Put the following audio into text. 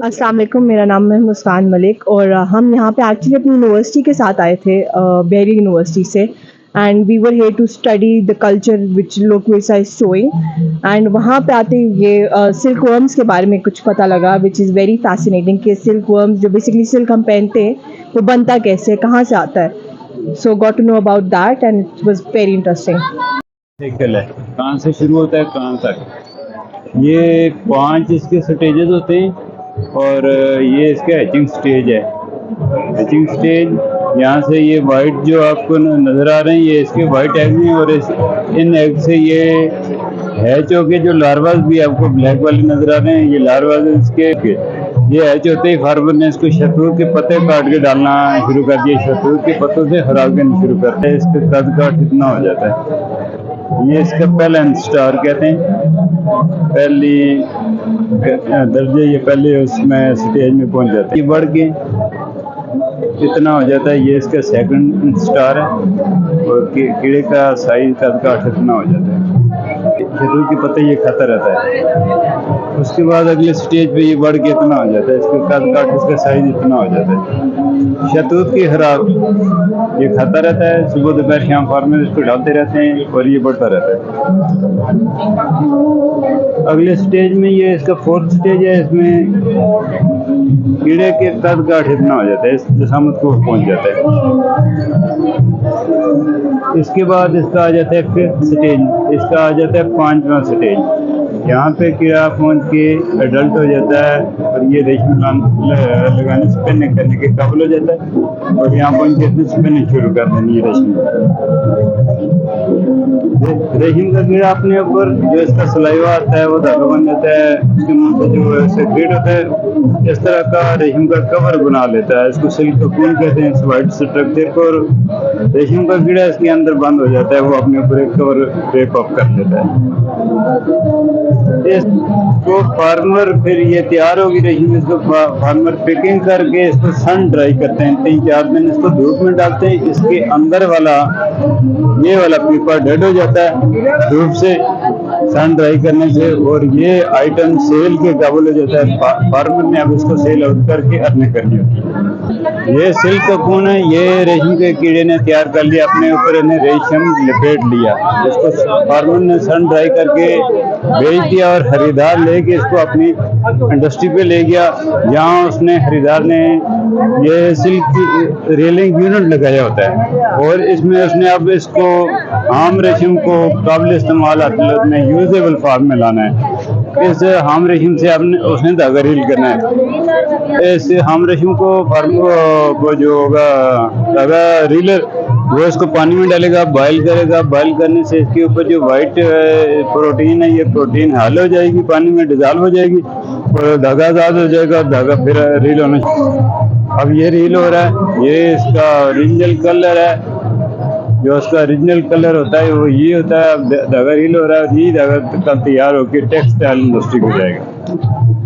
अस्सलाम वालेकुम, मेरा नाम है मुस्कान मलिक और हम यहाँ पे एक्चुअली अपनी यूनिवर्सिटी के साथ आए थे, बेरी यूनिवर्सिटी से। And we were here to study the culture which लोकविसा इज शोइंग। एंड वहाँ पे आते ही ये सिल्क वर्म्स के बारे में कुछ पता लगा विच इज़ वेरी फैसिनेटिंग कि सिल्क वर्म्स जो बेसिकली सिल्क हम पहनते हैं वो बनता कैसे, कहाँ से आता है। So got to know about that and it was very interesting. Cycle है, कहाँ से शुरू होता है कहाँ तक। ये 5 इसके स्टेजेस होते हैं और ये इसका हैचिंग स्टेज है। हैचिंग स्टेज यहाँ से ये वाइट जो आपको नज़र आ रहे हैं ये इसके वाइट एग हैं और इन एग से ये हैच होके जो लार्वाज भी आपको ब्लैक वाले नज़र आ रहे हैं ये लार्वाज इसके ये हैच होते ही फार्मर ने इसको शहतूत के पत्ते काट के डालना शुरू कर दिए। शहतूत के पत्तों से खुराक देना शुरू करते हैं। इसका कद काट कितना हो जाता है। ये इसका पहला स्टार कहते हैं, पहली दर्जे ये पहले उसमें स्टेज में पहुंच जाता है। ये बढ़ के इतना हो जाता है, ये इसका सेकंड स्टार है और कीड़े का साइज कद काट इतना हो जाता है। शहतूत के पत्ते ये खाता रहता है। उसके बाद अगले स्टेज पे ये बढ़ के इतना हो जाता है, इसका कद काट इसका साइज इतना हो जाता है। शहतूत की खुराक ये खाता रहता है, सुबह दोपहर शाम फार्मर इसको डालते रहते हैं और ये बढ़ता रहता है। अगले स्टेज में ये इसका फोर्थ स्टेज है, इसमें कीड़े के कद काट इतना हो जाता है, इस जसामत को पहुंच जाता है। इसके बाद इसका आ जाता है फिफ्थ स्टेज, इसका आ जाता है 5वां स्टेज। यहाँ पे कीड़ा पहुंच के एडल्ट हो जाता है और ये रेशम लगाने से स्पिनिंग करने के काबिल हो जाता है और यहाँ पहुंच के इसने स्पिनिंग शुरू कर देनी है। रेशम का कीड़ा अपने ऊपर जो इसका सलाइवा आता है वो धागा बन जाता है, उसके मुंह से जो सेक्रेट होता है इस तरह का रेशम का कवर बना लेता है। इसको सिल्क कोकून कहते हैं, इस वाइट स्ट्रक्चर को। रेशम का कीड़ा इसके अंदर बंद हो जाता है, वो अपने ऊपर एक कवर ड्रेप अप कर लेता है। इसको फार्मर फिर ये तैयार होगी रेशम, इसको फार्मर पिकिंग करके इसको सन ड्राई करते हैं, 3-4 दिन इसको धूप में डालते हैं। इसके अंदर वाला ये वाला पीपा डेड हो जाता है धूप से, सन ड्राई करने से, और ये आइटम सेल के काबिल हो जाता है। फार्मर ने अब इसको सेल आउट करके अर्निंग करनी होती है। ये सिल्क कोकून है, ये रेशम के कीड़े ने तैयार कर लिया अपने ऊपर, इन्हें रेशम लपेट लिया। इसको फार्मर ने सन ड्राई करके बेच दिया और खरीदार लेके इसको अपनी इंडस्ट्री पे ले गया, जहाँ उसने खरीदार ने ये सिल्क की रेलिंग यूनिट लगाया होता है और इसमें उसने अब इसको आम रेशम को काबिल इस्तेमाल में यूजेबल फॉर्म में लाना है। इस हाम रेशम से आपने उसने धागा रील करना है। इस हाम रेशम को फार्मर को जो होगा धागा रीलर वो इसको पानी में डालेगा, बॉयल करेगा। बॉयल करने से इसके ऊपर जो वाइट प्रोटीन है ये प्रोटीन हाल हो जाएगी, पानी में डिजॉल्व हो जाएगी और धागा आजाद हो जाएगा। धागा फिर रील होना चाहिए। अब ये रील हो रहा है, ये इसका ओरिजिनल कलर है। जो उसका ओरिजिनल कलर होता है वो ये होता है। अब धागा रील हो रहा है, ये धागा कल तैयार होकर टेक्सटाइल इंडस्ट्री को जाएगा।